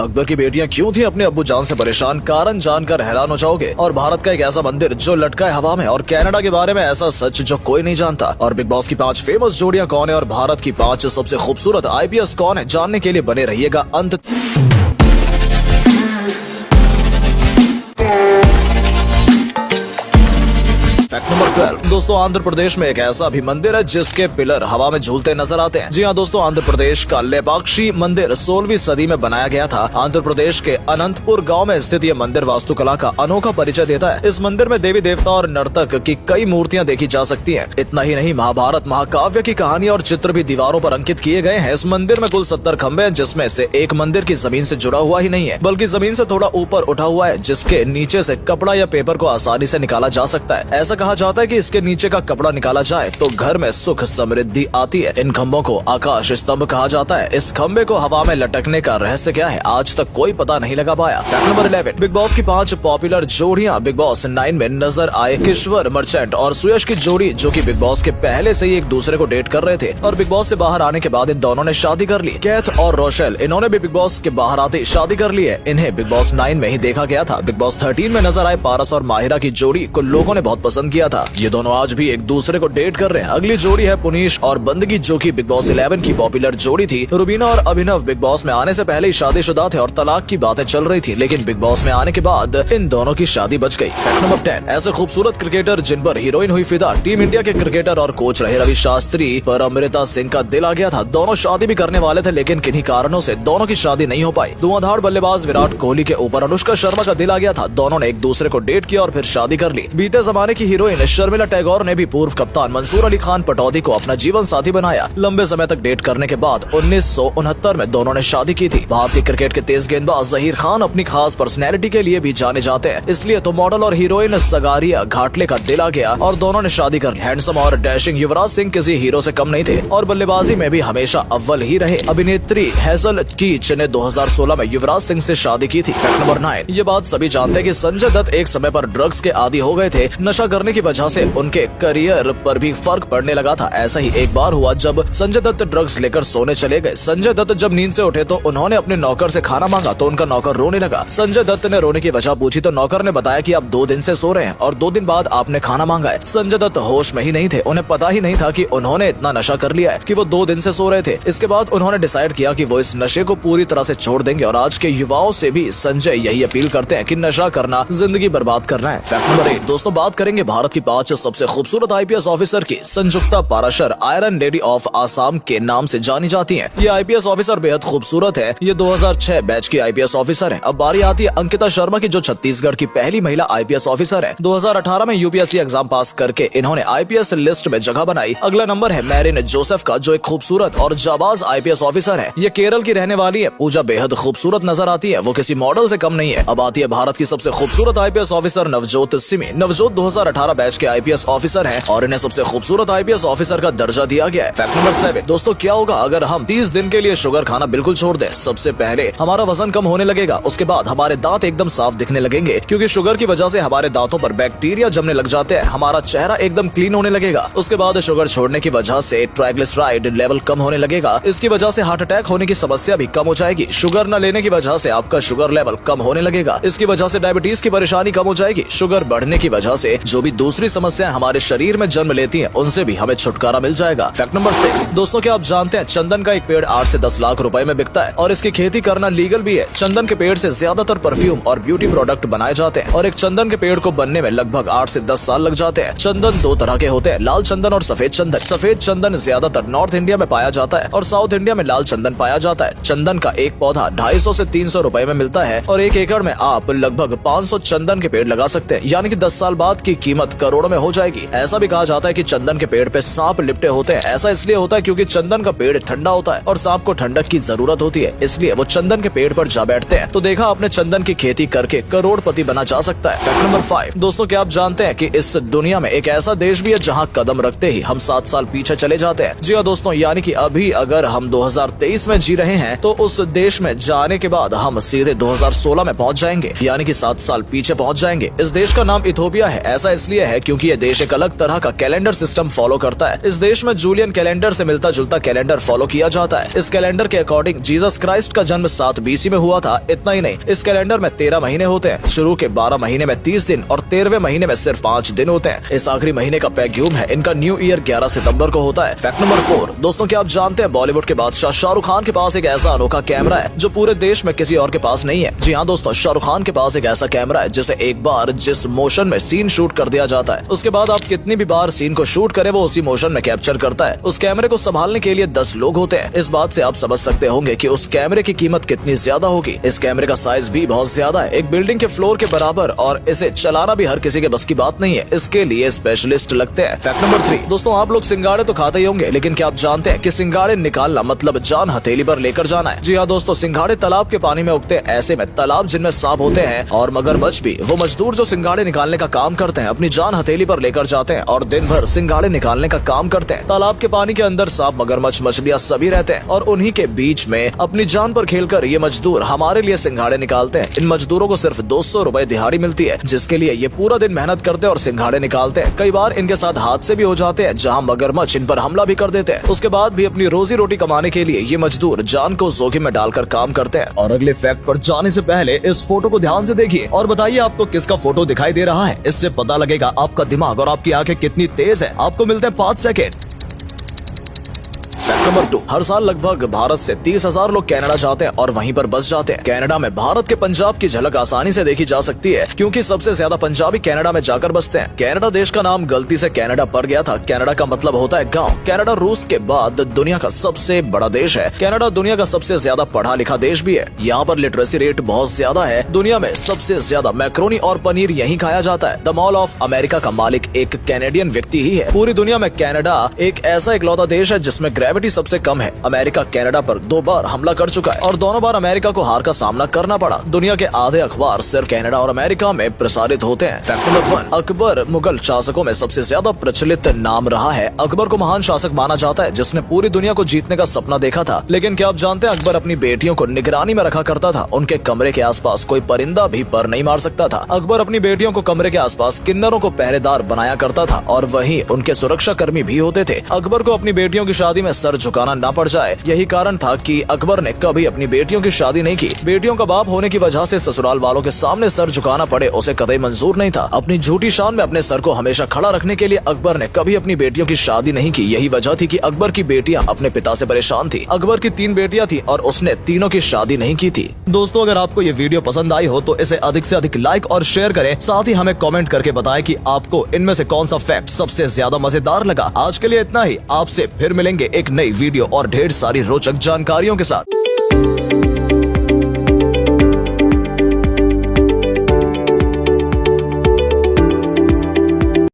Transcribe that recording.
अकबर की बेटियां क्यों थी अपने अब्बू जान से परेशान, कारण जानकर हैरान हो जाओगे। और भारत का एक ऐसा मंदिर जो लटका है हवा में, और कनाडा के बारे में ऐसा सच जो कोई नहीं जानता। और बिग बॉस की 5 फेमस जोड़ियां कौन है और भारत की 5 सबसे खूबसूरत IPS कौन है, जानने के लिए बने रहिएगा अंत। फैक्ट नंबर 12 दोस्तों, आंध्र प्रदेश में एक ऐसा भी मंदिर है जिसके पिलर हवा में झूलते नजर आते हैं। जी हाँ दोस्तों, आंध्र प्रदेश का लेपाक्षी मंदिर 16वीं सदी में बनाया गया था। आंध्र प्रदेश के अनंतपुर गांव में स्थित यह मंदिर वास्तुकला का अनोखा परिचय देता है। इस मंदिर में देवी देवता और नर्तक की कई मूर्तियां देखी जा सकती हैं। इतना ही नहीं, महाभारत महाकाव्य की कहानी और चित्र भी दीवारों पर अंकित किए गए हैं। इस मंदिर में कुल 70 खंबे हैं, जिसमें से एक मंदिर की जमीन से जुड़ा हुआ ही नहीं है, बल्कि जमीन से थोड़ा ऊपर उठा हुआ है, जिसके नीचे से कपड़ा या पेपर को आसानी से निकाला जा सकता है। ऐसा कहा जाता है कि इसके नीचे का कपड़ा निकाला जाए तो घर में सुख समृद्धि आती है। इन खंभों को आकाश स्तंभ कहा जाता है। इस खंबे को हवा में लटकने का रहस्य क्या है, आज तक कोई पता नहीं लगा पाया। फैक्ट नंबर 11 बिग बॉस की 5 पॉपुलर जोड़ियां बिग बॉस 9 में नजर आए। किश्वर मर्चेंट और सुयश की जोड़ी, जो कि बिग बॉस के पहले से ही एक दूसरे को डेट कर रहे थे, और बिग बॉस से बाहर आने के बाद इन दोनों ने शादी कर ली। कैथ और रोशेल, इन्होंने भी बिग बॉस के बाहर आते शादी कर ली है। इन्हें बिग बॉस 9 में ही देखा गया था। बिग बॉस 13 में नजर आए पारस और माहिरा की जोड़ी को लोगों ने बहुत पसंद किया था। ये दोनों आज भी एक दूसरे को डेट कर रहे हैं। अगली जोड़ी है पुनीश और बंदगी, जो कि बिग बॉस 11 की पॉपुलर जोड़ी थी। रुबीना और अभिनव बिग बॉस में आने से पहले ही शादीशुदा थे और तलाक की बातें चल रही थी, लेकिन बिग बॉस में आने के बाद इन दोनों की शादी बच गई। फैक्ट नंबर 10 ऐसे खूबसूरत क्रिकेटर जिन पर हीरोइन हुई फिदा। टीम इंडिया के क्रिकेटर और कोच रहे रवि शास्त्री पर अमृता सिंह का दिल आ गया था। दोनों शादी भी करने वाले थे, लेकिन किन्हीं कारणों से दोनों की शादी नहीं हो पाई। धुआंधार बल्लेबाज विराट कोहली के ऊपर अनुष्का शर्मा का दिल आ गया था। दोनों ने एक दूसरे को डेट किया और फिर शादी कर ली। बीते जमाने की हीरोइन शर्मिला टैगोर ने भी पूर्व कप्तान मंसूर अली खान पटौदी को अपना जीवन साथी बनाया। लंबे समय तक डेट करने के बाद 1969 में दोनों ने शादी की थी। भारतीय क्रिकेट के तेज गेंदबाज जहीर खान अपनी खास पर्सनैलिटी के लिए भी जाने जाते हैं, इसलिए तो मॉडल और हीरोइन सगारिया घाटले का दिल आ गया और दोनों ने शादी कर ली। हैंडसम और डैशिंग युवराज सिंह किसी हीरो से कम नहीं थे और बल्लेबाजी में भी हमेशा अव्वल ही रहे। अभिनेत्री हेजल कीच ने 2016 में युवराज सिंह से शादी की थी। फैक्ट नंबर 9 ये बात सभी जानते हैं कि संजय दत्त एक समय पर ड्रग्स के आदी हो गए थे। नशा करने की वजह से उनके करियर पर भी फर्क पड़ने लगा था। ऐसा ही एक बार हुआ जब संजय दत्त ड्रग्स लेकर सोने चले गए। संजय दत्त जब नींद से उठे तो उन्होंने अपने नौकर से खाना मांगा तो उनका नौकर रोने लगा। संजय दत्त ने रोने की वजह पूछी तो नौकर ने बताया कि आप 2 दिन से सो रहे हैं और 2 दिन बाद आपने खाना मांगा है। संजय दत्त होश में ही नहीं थे। उन्हें पता ही नहीं था कि उन्होंने इतना नशा कर लिया है कि वो 2 दिन से सो रहे थे। इसके बाद उन्होंने डिसाइड किया कि वो इस नशे को पूरी तरह से छोड़ देंगे और आज के युवाओं से भी संजय यही अपील करते हैं कि नशा करना जिंदगी बर्बाद करना है। फैक्ट नंबर 8 दोस्तों, बात करेंगे भारत की 5 सबसे खूबसूरत IPS ऑफिसर की। Sanjukta Parashar iron lady of Assam के नाम से जानी जाती हैं। ये IPS ऑफिसर बेहद खूबसूरत है। ये 2006 बैच की IPS ऑफिसर है। अब बारी आती है अंकिता शर्मा की, जो छत्तीसगढ़ की पहली महिला IPS ऑफिसर है। 2018 में UPSC एग्जाम पास करके इन्होंने IPS लिस्ट में जगह बनाई। अगला नंबर है मैरिन जोसेफ का, जो एक खूबसूरत और जाबाज IPS ऑफिसर है। ये केरल की रहने वाली है। पूजा बेहद खूबसूरत नजर आती है, वो किसी मॉडल से कम नहीं है। अब आती है भारत की सबसे खूबसूरत IPS officer Navjot Simi. Navjot 2018 batch के IPS ऑफिसर है और इन्हें सबसे खूबसूरत IPS ऑफिसर का दर्जा दिया गया है। फैक्ट नंबर 7 दोस्तों, क्या होगा अगर हम 30 दिन के लिए शुगर खाना बिल्कुल छोड़ दें? सबसे पहले हमारा वजन कम होने लगेगा। उसके बाद हमारे दांत एकदम साफ दिखने लगेंगे, क्योंकि शुगर की वजह से हमारे दांतों पर बैक्टीरिया जमने लग जाते हैं। हमारा चेहरा एकदम क्लीन होने लगेगा। उसके बाद शुगर छोड़ने की वजह से ट्राइग्लिसराइड लेवल कम होने लगेगा। इसकी वजह से हार्ट अटैक होने की समस्या भी कम हो जाएगी। शुगर न लेने की वजह से आपका शुगर लेवल कम होने लगेगा। इसकी वजह से डायबिटीज की परेशानी कम हो जाएगी। शुगर बढ़ने की वजह से जो भी दूसरी समस्याएं हमारे शरीर में जन्म लेती हैं, उनसे भी हमें छुटकारा मिल जाएगा। फैक्ट नंबर 6 दोस्तों, क्या आप जानते हैं चंदन का एक पेड़ 8 से 10 लाख रुपए में बिकता है और इसकी खेती करना लीगल भी है। चंदन के पेड़ से ज्यादातर परफ्यूम और ब्यूटी प्रोडक्ट बनाए जाते हैं और एक चंदन के पेड़ को बनने में लगभग 8 से 10 साल लग जाते हैं। चंदन 2 तरह के होते हैं, लाल चंदन और सफेद चंदन। सफेद चंदन ज्यादातर नॉर्थ इंडिया में पाया जाता है और साउथ इंडिया में लाल चंदन पाया जाता है। चंदन का एक पौधा 250 से 300 रुपए में मिलता है और 1 एकड़ में आप लगभग 500 चंदन के पेड़ लगा सकते हैं, यानी कि 10 साल बाद की कीमत करोड़ों में हो जाएगी। ऐसा भी कहा जाता है कि चंदन के पेड़ पे सांप लिपटे होते हैं। ऐसा इसलिए होता है क्योंकि चंदन का पेड़ ठंडा होता है और सांप को ठंडक की जरूरत होती है, इसलिए वो चंदन के पेड़ पर जा बैठते हैं। तो देखा आपने, चंदन की खेती करके करोड़पति बना जा सकता है। फैक्ट नंबर 5 दोस्तों, क्या आप जानते हैं कि इस दुनिया में एक ऐसा देश भी है जहाँ कदम रखते ही हम 7 साल पीछे चले जाते हैं? जी हाँ दोस्तों, यानी कि अभी अगर हम 2023 में जी रहे हैं तो उस देश में जाने के बाद हम सीधे 2016 में पहुँच जाएंगे, यानी कि 7 साल पीछे पहुँच जाएंगे। इस देश का नाम इथोपिया है। ऐसा इसलिए इसलिए है क्योंकि ये देश एक अलग तरह का कैलेंडर सिस्टम फॉलो करता है। इस देश में जूलियन कैलेंडर से मिलता जुलता कैलेंडर फॉलो किया जाता है। इस कैलेंडर के अकॉर्डिंग जीसस क्राइस्ट का जन्म 7 BC में हुआ था। इतना ही नहीं, इस कैलेंडर में 13 महीने होते हैं। शुरू के 12 महीने में 30 दिन और 13वें महीने में सिर्फ 5 दिन होते हैं। इस आखिरी महीने का पैग्यूम है। इनका न्यू ईयर 11 सितंबर को होता है। फैक्ट नंबर 4 दोस्तों, क्या आप जानते हैं बॉलीवुड के बादशाह शाहरुख खान के पास एक ऐसा अनोखा कैमरा है जो पूरे देश में किसी और के पास नहीं है। जी हाँ दोस्तों, शाहरुख खान के पास एक ऐसा कैमरा है जिसे एक बार जिस मोशन में सीन शूट कर दिया जाता है, उसके बाद आप कितनी भी बार सीन को शूट करें वो उसी मोशन में कैप्चर करता है। उस कैमरे को संभालने के लिए 10 लोग होते हैं। इस बात से आप समझ सकते होंगे कि उस कैमरे की कीमत कितनी ज्यादा होगी। इस कैमरे का साइज भी बहुत ज्यादा है, एक बिल्डिंग के फ्लोर के बराबर, और इसे चलाना भी हर किसी के बस की बात नहीं है। इसके लिए स्पेशलिस्ट लगते हैं। फैक्ट नंबर 3 दोस्तों, आप लोग सिंगाड़े तो खाते ही होंगे, लेकिन क्या आप जानते हैं कि सिंगाड़े निकालना मतलब जान हथेली पर लेकर जाना है। जी हाँ दोस्तों, सिंगाड़े तालाब के पानी में उगते हैं। ऐसे में तालाब जिनमें सांप होते हैं और मगरमच्छ भी। वो मजदूर जो सिंगाड़े निकालने का काम करते हैं अपनी जान हथेली पर लेकर जाते हैं और दिन भर सिंगाड़े निकालने का काम करते हैं। तालाब के पानी के अंदर सांप, मगरमच्छ, मछलियाँ सभी रहते हैं और उन्हीं के बीच में अपनी जान पर खेलकर ये मजदूर हमारे लिए सिंगाड़े निकालते हैं। इन मजदूरों को सिर्फ 200 रुपए दिहाड़ी मिलती है, जिसके लिए ये पूरा दिन मेहनत करते हैं और सिंगाड़े निकालते हैं। कई बार इनके साथ हादसे भी हो जाते हैं जहाँ मगरमच्छ इन पर हमला भी कर देते हैं। उसके बाद भी अपनी रोजी रोटी कमाने के लिए ये मजदूर जान को जोखिम में डालकर काम करते हैं। और अगले फैक्ट पर जाने से पहले इस फोटो को ध्यान से देखिए और बताइए आपको किसका फोटो दिखाई दे रहा है। इससे पता लगेगा आपका दिमाग और आपकी आंखें कितनी तेज है। आपको मिलते हैं 5 सेकेंड। फैक्ट नंबर 2, हर साल लगभग भारत से 30,000 लोग कनाडा जाते हैं और वहीं पर बस जाते हैं। कनाडा में भारत के पंजाब की झलक आसानी से देखी जा सकती है क्योंकि सबसे ज्यादा पंजाबी कनाडा में जाकर बसते हैं। कनाडा देश का नाम गलती से कनाडा पड़ गया था। कनाडा का मतलब होता है गांव। कनाडा रूस के बाद दुनिया का सबसे बड़ा देश है। कनाडा दुनिया का सबसे ज्यादा पढ़ा लिखा देश भी है। यहाँ पर लिटरेसी रेट बहुत ज्यादा है। दुनिया में सबसे ज्यादा मैक्रोनी और पनीर यहीं खाया जाता है। द मॉल ऑफ अमेरिका का मालिक एक कैनेडियन व्यक्ति ही है। पूरी दुनिया में कनाडा एक ऐसा इकलौता देश है जिसमें ग्रेविटी सबसे कम है। अमेरिका कनाडा पर 2 बार हमला कर चुका है और दोनों बार अमेरिका को हार का सामना करना पड़ा। दुनिया के आधे अखबार सिर्फ कनाडा और अमेरिका में प्रसारित होते हैं। फैक्ट नंबर 1, अकबर मुगल शासकों में सबसे ज्यादा प्रचलित नाम रहा है। अकबर को महान शासक माना जाता है जिसने पूरी दुनिया को जीतने का सपना देखा था। लेकिन क्या आप जानते हैं अकबर अपनी बेटियों को निगरानी में रखा करता था। उनके कमरे के आसपास कोई परिंदा भी पर नहीं मार सकता था। अकबर अपनी बेटियों को कमरे के आसपास किन्नरों को पहरेदार बनाया करता था और वहीं उनके सुरक्षा कर्मी भी होते थे। अकबर को अपनी बेटियों की शादी में सर झुकाना न पड़ जाए, यही कारण था कि अकबर ने कभी अपनी बेटियों की शादी नहीं की। बेटियों का बाप होने की वजह से ससुराल वालों के सामने सर झुकाना पड़े उसे कतई मंजूर नहीं था। अपनी झूठी शान में अपने सर को हमेशा खड़ा रखने के लिए अकबर ने कभी अपनी बेटियों की शादी नहीं की। यही वजह थी कि अकबर की बेटियां अपने पिता से परेशान थी। अकबर की 3 बेटियां थी और उसने तीनों की शादी नहीं की थी। दोस्तों, अगर आपको ये वीडियो पसंद आई हो तो इसे अधिक से अधिक लाइक और शेयर करें। साथ ही हमें कमेंट करके बताएं कि आपको इनमें से कौन सा फैक्ट सबसे ज्यादा मजेदार लगा। आज के लिए इतना ही। आपसे फिर मिलेंगे एक नई वीडियो और ढेर सारी रोचक जानकारियों के साथ।